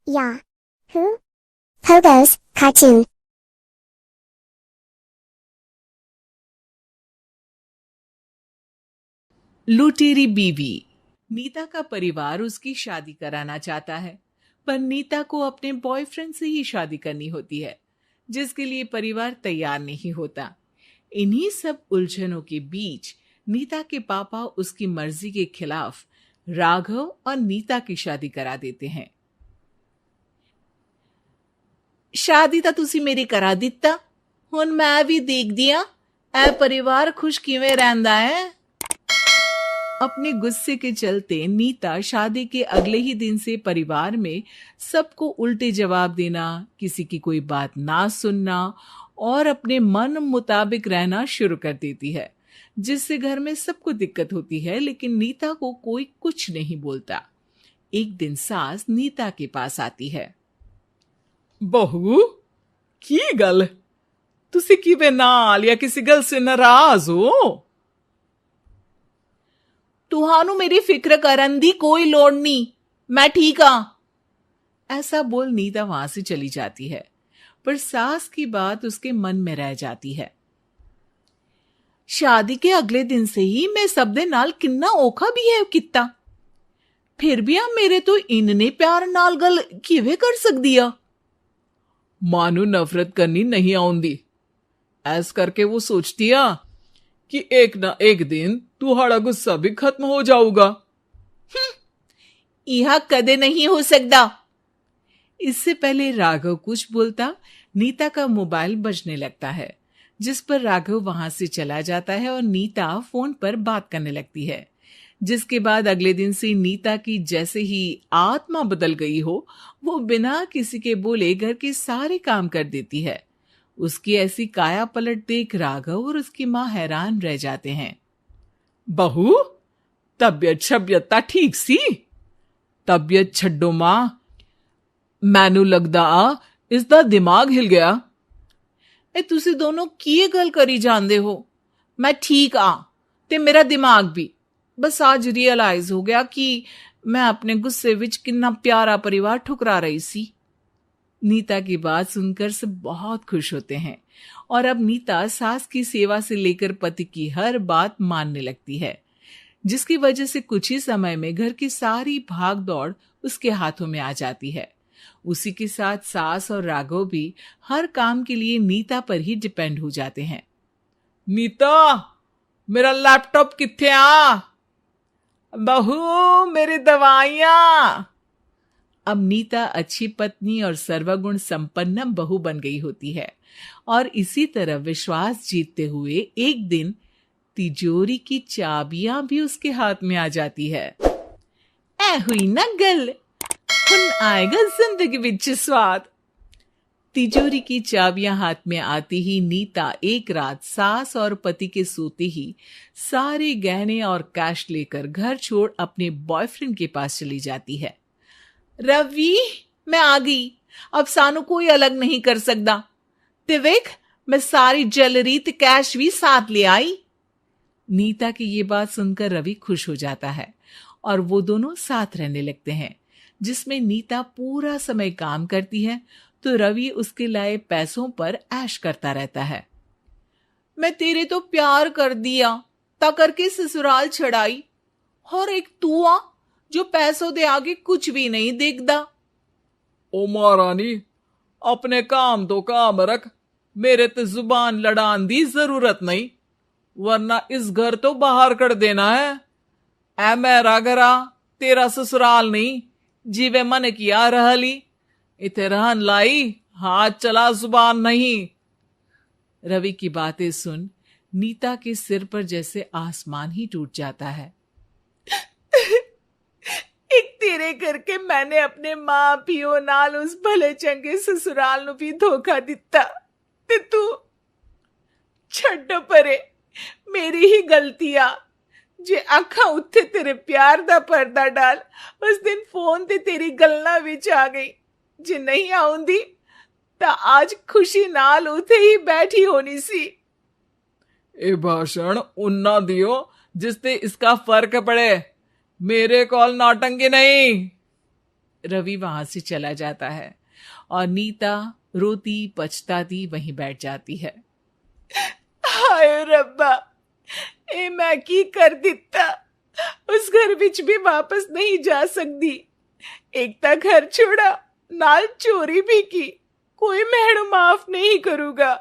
Yahoo! Pogo's cartoon. लुटेरी बीवी। नीता का परिवार उसकी शादी कराना चाहता है, पर नीता को अपने बॉयफ्रेंड से ही शादी करनी होती है, जिसके लिए परिवार तैयार नहीं होता। इन्हीं सब उलझनों के बीच नीता के पापा उसकी मर्जी के खिलाफ राघव और नीता की शादी करा देते हैं। शादी ਤਾਂ ਤੁਸੀਂ ਮੇਰੀ ਕਰਾ ਦਿੱਤਾ, ਹੁਣ ਮੈਂ ਵੀ ਦੇਖਦੀ ਆ ਇਹ परिवार खुश किवें रहंदा है। अपने गुस्से के चलते नीता शादी के अगले ही दिन से परिवार में सबको उल्टे जवाब देना, किसी की कोई बात ना सुनना और अपने मन मुताबिक रहना शुरू कर देती है, जिससे घर में सबको दिक्कत होती है, लेकिन नीता को कोई कुछ नहीं बोलता। एक दिन सास नीता के पास आती है। बहू, की गल? तुसी किवें नाल या किसी गल से नाराज हो? तुहानू मेरी फिक्र करन दी कोई लोड़ नहीं, मैं ठीक हाँ। ऐसा बोल नीता वहां से चली जाती है, पर सास की बात उसके मन में रह जाती है। शादी के अगले दिन से ही मैं सब दे नाल किन्ना औखा बिहेव किता, फिर भी आ मेरे तो इन्ने प्यार नाल गल किवें कर सकदी आ। मानू नफरत करनी नहीं आउंदी, ऐस करके वो सोचती आ कि एक ना एक दिन तुम्हारा गुस्सा भी खत्म हो जाऊगा। यह कदे नहीं हो सकता। इससे पहले राघव कुछ बोलता, नीता का मोबाइल बजने लगता है, जिस पर राघव वहां से चला जाता है और नीता फोन पर बात करने लगती है। जिसके बाद अगले दिन से नीता की जैसे ही आत्मा बदल गई हो, वो बिना किसी के बोले घर के सारे काम कर देती है। उसकी ऐसी काया पलट देख राघव और उसकी मां हैरान रह जाते हैं। बहू, तबियत शबियत ठीक सी? तबियत छड्डो मां, मैनू लगदा इसदा दिमाग हिल गया। ए तुसी दोनों की गल करी जांदे हो? मैं ठीक आ ते मेरा दिमाग भी। बस आज रियलाइज हो गया कि मैं अपने गुस्से विच कितना प्यारा परिवार ठुकरा रही सी। नीता की बात सुनकर सब बहुत खुश होते हैं और अब नीता सास की सेवा से लेकर पति की हर बात मानने लगती है, जिसकी वजह से कुछ ही समय में घर की सारी भाग दौड़ उसके हाथों में आ जाती है। उसी के साथ सास और राघव भी हर काम के लिए नीता पर ही डिपेंड हो जाते हैं। नीता, मेरा लैपटॉप किथे आ? बहू, मेरी दवाइयां। अब नीता अच्छी पत्नी और सर्वगुण संपन्न बहू बन गई होती है और इसी तरह विश्वास जीतते हुए एक दिन तिजोरी की चाबियां भी उसके हाथ में आ जाती है। ऐ हुई ना गल, हुन आएगा जिंदगी विच स्वाद। तिजोरी की चाबियां हाथ में आती ही नीता एक रात सास और पति के सोते ही सारे गहने और कैश लेकर घर छोड़ अपने बॉयफ्रेंड के पास चली जाती है। रवि, मैं आ गई, अब सानू कोई अलग नहीं कर सकता। ते वेख, मैं सारी ज्वेलरी ते कैश भी साथ ले आई। नीता की ये बात सुनकर रवि खुश हो जाता है और वो दोनों साथ रहने लगते हैं, जिसमें नीता पूरा समय काम करती है तो रवि उसके लाए पैसों पर ऐश करता रहता है। मैं तेरे तो प्यार कर दिया ता करके ससुराल छड़ाई, और एक तू आ जो पैसों दे आगे कुछ भी नहीं देखदा। ओ महारानी, अपने काम तो काम रख, मेरे ते जुबान लड़ान दी जरूरत नहीं, वरना इस घर तो बाहर कर देना है। ऐ मेरा घरा तेरा ससुराल नहीं, जीवे मन किया रहली, इथे रहन लाई, हाथ चला जुबान नहीं। रवि की बातें सुन नीता के सिर पर जैसे आसमान ही टूट जाता है। एक तेरे करके मैंने अपने मां पियो नाल उस भले चंगे ससुराल नु भी धोखा दिता, ते तू छड्डो परे, मेरी ही गलती आ जे आखा उत्थे तेरे प्यार दा पर्दा डाल उस दिन फोन ते तेरी गल्ला विच आ गई। जे नहीं आउंदी ता आज खुशी नाल उथे ही बैठी होनी सी। ए भाषण उन्ना दियो जिसते इसका फर्क पड़े, मेरे कॉल नौटंकी नहीं। रवि वहां से चला जाता है और नीता रोती पछताती वहीं बैठ जाती है। हाय रब्बा, ए मैं की कर दिता, उस घर विच भी वापस नहीं जा सकती। एक ता घर छोड़ा, नाल चोरी भी की, कोई मैडू माफ नहीं करूंगा।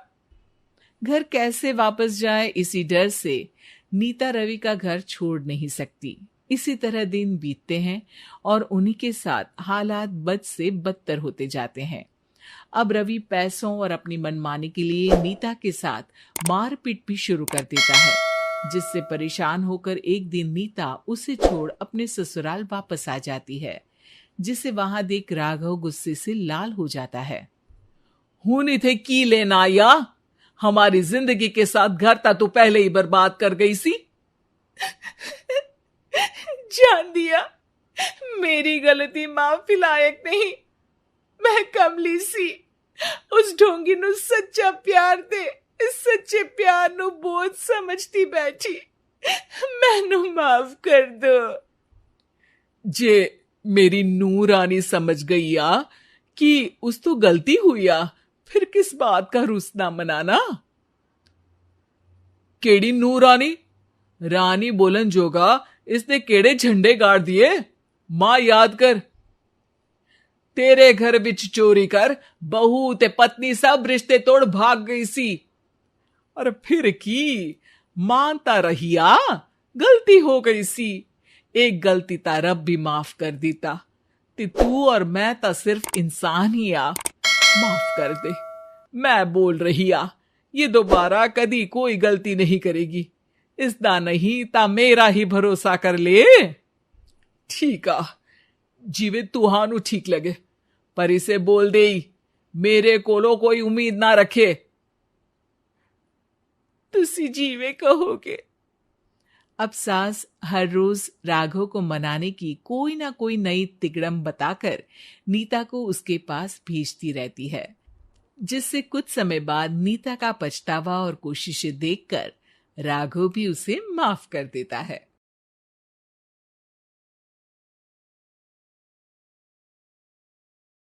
घर कैसे वापस जाए इसी डर से नीता रवि का घर छोड़ नहीं सकती। इसी तरह दिन बीतते हैं और उन्हीं के साथ हालात बद से बदतर होते जाते हैं। अब रवि पैसों और अपनी मनमानी के लिए नीता के साथ मारपीट भी शुरू कर देता है, जिससे परेशान होकर एक दिन नीता उसे छोड़ अपने ससुराल वापस आ जाती है, जिसे वहां देख राघव गुस्से से लाल हो जाता है। हूं इथे की लेना या हमारी जिंदगी के साथ घर ता तू पहले ही बर्बाद कर गई सी। जान दिया, मेरी गलती माफी लायक नहीं। मैं कमली सी उस ढोंगी नु सच्चा प्यार दे, इस सच्चे प्यार नु बोझ समझती बैठी। मैनू माफ कर दो। जे मेरी नू रानी समझ गई आ कि उस तो गलती हुई आ, फिर किस बात का रुसना मनाना। केड़ी नू रानी? रानी बोलन जोगा इसने केड़े झंडे गाड़ दिए? मां याद कर, तेरे घर विच चोरी कर बहू ते पत्नी सब रिश्ते तोड़ भाग गई सी। और फिर की मानता रहिया, गलती हो गई सी। एक गलती ता रब भी माफ कर दीता, ते तू और मैं ता सिर्फ इंसान ही आ। माफ कर दे, मैं बोल रही आ, ये दोबारा कदी कोई गलती नहीं करेगी। इसदा नहीं ता मेरा ही भरोसा कर ले। ठीक आ, जिवे तुहानू ठीक लगे, पर इसे बोल दे मेरे कोलो कोई उम्मीद ना रखे। तुसी जीवे कहोगे। अब सास हर रोज राघव को मनाने की कोई ना कोई नई तिकड़म बताकर नीता को उसके पास भेजती रहती है, जिससे कुछ समय बाद नीता का पछतावा और कोशिशें देखकर राघव भी उसे माफ कर देता है।